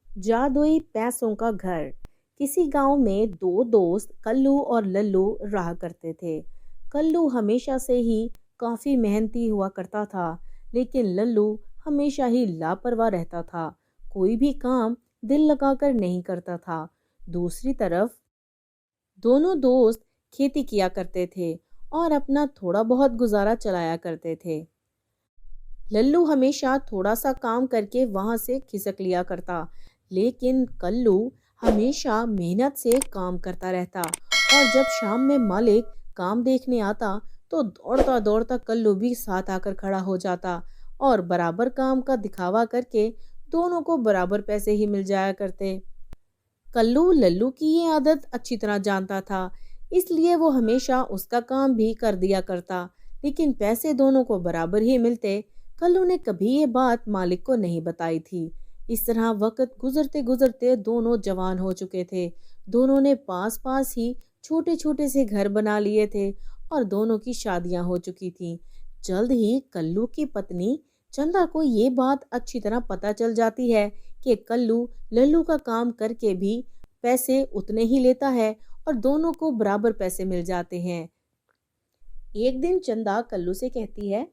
जादुई पैसों का घर। किसी गांव में दो दोस्त कल्लू और लल्लू रहा करते थे। कल्लू हमेशा से ही काफी मेहनती हुआ करता था, लेकिन लल्लू हमेशा ही लापरवाह रहता था। कोई भी काम दिल लगाकर नहीं करता था। दूसरी तरफ दोनों दोस्त खेती किया करते थे और अपना थोड़ा बहुत गुजारा चलाया करते थे। लल्लू हमेशा थोड़ा सा काम करके वहां से खिसक लिया करता, लेकिन कल्लू हमेशा मेहनत से काम करता रहता। और जब शाम में मालिक काम देखने आता तो दौड़ता दौड़ता कल्लू भी साथ आकर खड़ा हो जाता और बराबर काम का दिखावा करके दोनों को बराबर पैसे ही मिल जाया करते। कल्लू लल्लू की ये आदत अच्छी तरह जानता था, इसलिए वो हमेशा उसका काम भी कर दिया करता, लेकिन पैसे दोनों को बराबर ही मिलते। कल्लू ने कभी ये बात मालिक को नहीं बताई थी। इस तरह वक्त गुजरते गुजरते दोनों जवान हो चुके थे। दोनों ने पास पास ही छोटे छोटे से घर बना लिए थे और दोनों की शादियां हो चुकी थी। जल्द ही कल्लू की पत्नी चंदा को ये बात अच्छी तरह पता चल जाती है कि कल्लू लल्लू का काम करके भी पैसे उतने ही लेता है और दोनों को बराबर पैसे मिल जाते हैं। एक दिन चंदा कल्लू से कहती है,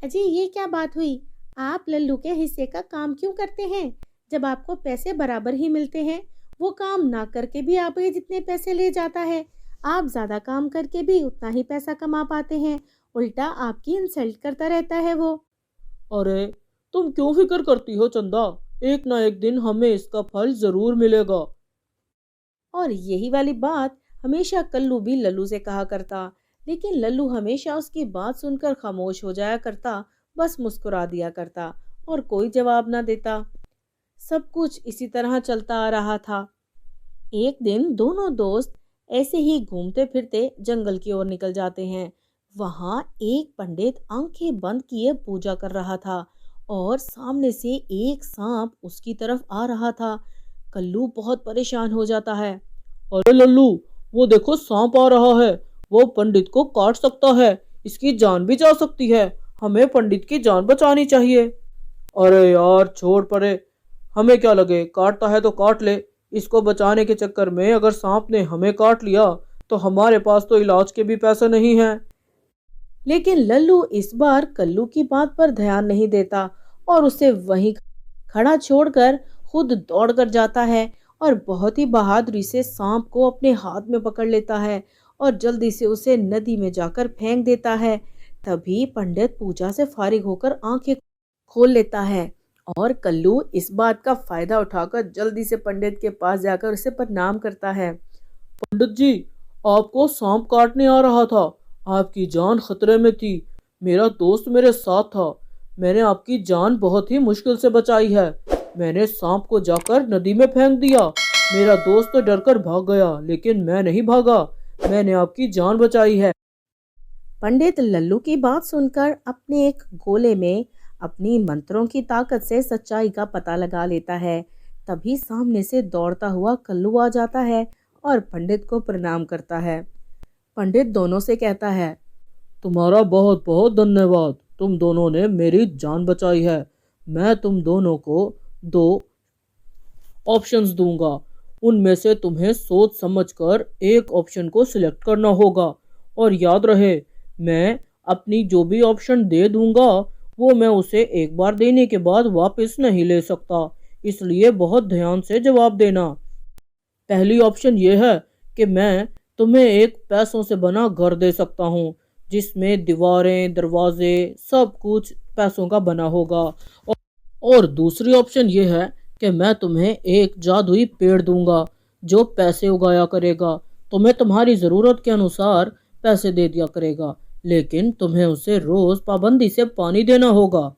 अजय ये क्या बात हुई? आप लल्लू के हिस्से का काम क्यों करते हैं? जब आपको पैसे बराबर ही मिलते हैं, वो काम ना करके भी आपके जितने पैसे ले जाता है। आप ज्यादा काम करके भी उतना ही पैसा कमा पाते हैं, उल्टा आपकी इंसल्ट करता रहता है वो। अरे, तुम क्यों फिक्र करती हो चंदा? एक ना एक दिन हमें इसका फल जरूर मिलेगा। और यही वाली बात हमेशा कल्लू भी लल्लू से कहा करता, लेकिन लल्लू हमेशा उसकी बात सुनकर खामोश हो जाया करता, बस मुस्कुरा दिया करता और कोई जवाब ना देता। सब कुछ इसी तरह चलता आ रहा था। एक दिन दोनों दोस्त ऐसे ही घूमते फिरते जंगल की ओर निकल जाते हैं। वहां एक पंडित आंखें बंद किए पूजा कर रहा था और सामने से एक सांप उसकी तरफ आ रहा था। कल्लू बहुत परेशान हो जाता है। अरे लल्लू, वो देखो सांप आ रहा है। वो पंडित को काट सकता है, इसकी जान भी जा सकती है। हमें पंडित की जान बचानी चाहिए। अरे यार छोड़ परे, हमें क्या लगे, काटता है तो काट ले। इसको बचाने के चक्कर में अगर सांप ने हमें काट लिया तो हमारे पास तो इलाज के भी पैसे नहीं हैं। लेकिन लल्लू इस बार कल्लू की बात पर ध्यान नहीं देता और उसे वहीं खड़ा छोड़कर खुद दौड़कर जाता है और बहुत ही बहादुरी से सांप को अपने हाथ में पकड़ लेता है और जल्दी से उसे नदी में जाकर फेंक देता है। तभी पंडित पूजा से फारिग होकर आंखें खोल लेता है और कल्लू इस बात का फायदा उठाकर जल्दी से पंडित के पास जाकर उसे प्रणाम करता है। पंडित जी, आपको सांप काटने आ रहा था। आपकी जान खतरे में थी। मेरा दोस्त मेरे साथ था। मैंने आपकी जान बहुत ही मुश्किल से बचाई है। मैंने सांप को जाकर नदी में फेंक दिया। मेरा दोस्त तो डरकर भाग गया, लेकिन मैं नहीं भागा। मैंने आपकी जान बचाई है। पंडित लल्लू की बात सुनकर अपने एक गोले में अपनी मंत्रों की ताकत से सच्चाई का पता लगा लेता है। तभी सामने से दौड़ता हुआ कल्लू आ जाता है और पंडित को प्रणाम करता है। पंडित दोनों से कहता है, तुम्हारा बहुत बहुत धन्यवाद। तुम दोनों ने मेरी जान बचाई है। मैं तुम दोनों को दो ऑप्शंस दूंगा। उनमें से तुम्हें सोच समझकर एक ऑप्शन को सिलेक्ट करना होगा। और याद रहे, मैं अपनी जो भी ऑप्शन दे दूंगा वो मैं उसे एक बार देने के बाद वापस नहीं ले सकता। इसलिए बहुत ध्यान से जवाब देना। पहली ऑप्शन ये है कि मैं तुम्हें एक पैसों से बना घर दे सकता हूँ, जिसमें दीवारें दरवाजे सब कुछ पैसों का बना होगा। और दूसरी ऑप्शन ये है कि मैं तुम्हें एक जादुई पेड़ दूंगा जो पैसे उगाया करेगा। तुम्हें तुम्हारी ज़रूरत के अनुसार पैसे दे दिया करेगा, लेकिन तुम्हें उसे रोज़ पाबंदी से पानी देना होगा।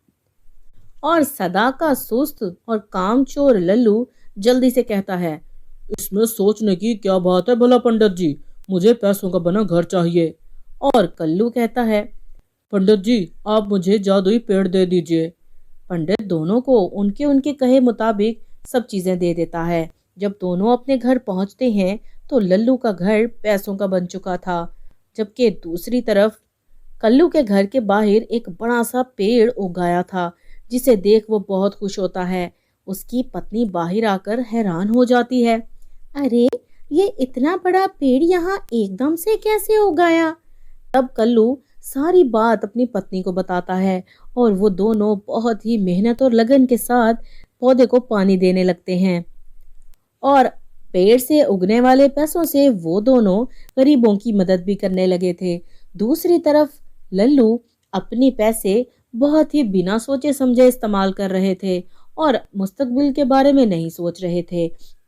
और सदा का सुस्त और कामचोर लल्लू जल्दी से कहता है, इसमें सोचने की क्या बात है भला पंडित जी। मुझे पैसों का बना घर चाहिए। और कल्लू कहता है, पंडित जी, आप मुझे जादुई पेड़ दे दीजिए। पंडित दोनों को उनके उनके कहे मुताबिक सब चीजें दे देता है। जब दोनों अपने घर पहुंचते हैं तो लल्लू का घर पैसों का बन चुका था, जबकि दूसरी तरफ कल्लू के घर के बाहर एक बड़ा सा पेड़ उगाया था, जिसे देख वो बहुत खुश होता है। उसकी पत्नी बाहर आकर हैरान हो जाती है। अरे, ये इतना बड़ा पेड़ यहाँ एकदम से कैसे हो गया? तब कल्लू सारी बात अपनी पत्नी को बताता है और वो दोनों बहुत ही मेहनत और लगन के साथ पौधे को पानी देने लगते हैं और पेड़ से उगने वाले पैसों से वो दोनों गरीबों की मदद भी करने लगे थे। दूसरी तरफ लल्लू अपने पैसे बहुत ही बिना सोचे समझे इस्तेमाल कर रहे थे और मुस्तकबिल के बारे में नहीं सोच रहे थे।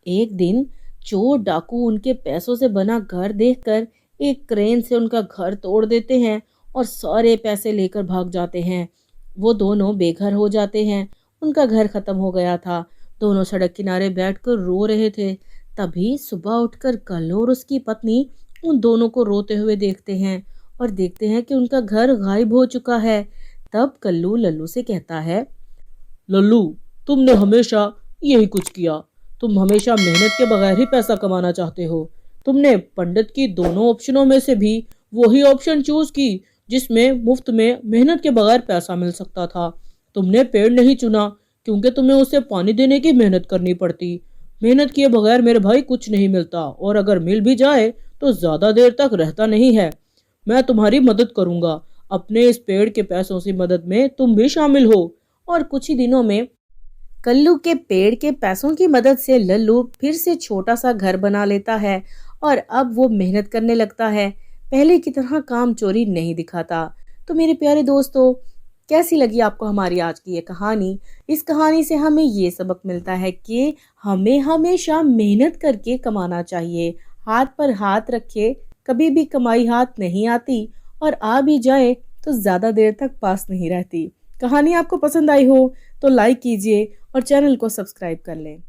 एक दिन चोर डाकू उनके पैसों से बना घर देखकर एक क्रेन से उनका घर तोड़ देते हैं और सारे पैसे लेकर भाग जाते हैं। वो दोनों बेघर हो जाते हैं। उनका घर खत्म हो गया था। दोनों सड़क किनारे बैठकर रो रहे थे। तभी सुबह उठकर कल्लू और उसकी पत्नी उन दोनों को रोते हुए देखते हैं और देखते हैं कि उनका घर गायब हो चुका है। तब कल्लू लल्लू से कहता है, लल्लू, तुमने हमेशा यही कुछ किया। तुम हमेशा मेहनत के बगैर ही पैसा कमाना चाहते हो। तुमने पंडित की दोनों ऑप्शनों में से भी वही ऑप्शन चूज की जिसमें मुफ्त में मेहनत के बगैर पैसा मिल सकता था। तुमने पेड़ नहीं चुना क्योंकि तुम्हें उसे पानी देने की मेहनत करनी पड़ती। मेहनत किए बगैर मेरे भाई कुछ नहीं मिलता, और अगर मिल भी जाए तो ज्यादा देर तक रहता नहीं है। मैं तुम्हारी मदद करूंगा। अपने इस पेड़ के पैसों से मदद में तुम भी शामिल हो। और कुछ ही दिनों में कल्लू के पेड़ के पैसों की मदद से लल्लू फिर से छोटा सा घर बना लेता है और अब वो मेहनत करने लगता है। पहले की तरह काम चोरी नहीं दिखाता। तो मेरे प्यारे दोस्तों, कैसी लगी आपको हमारी आज की ये कहानी? इस कहानी से हमें ये सबक मिलता है कि हमें हमेशा मेहनत करके कमाना चाहिए। हाथ पर हाथ रखे कभी भी कमाई हाथ नहीं आती, और आ भी जाए तो ज़्यादा देर तक पास नहीं रहती। कहानी आपको पसंद आई हो तो लाइक कीजिए और चैनल को सब्सक्राइब कर लें।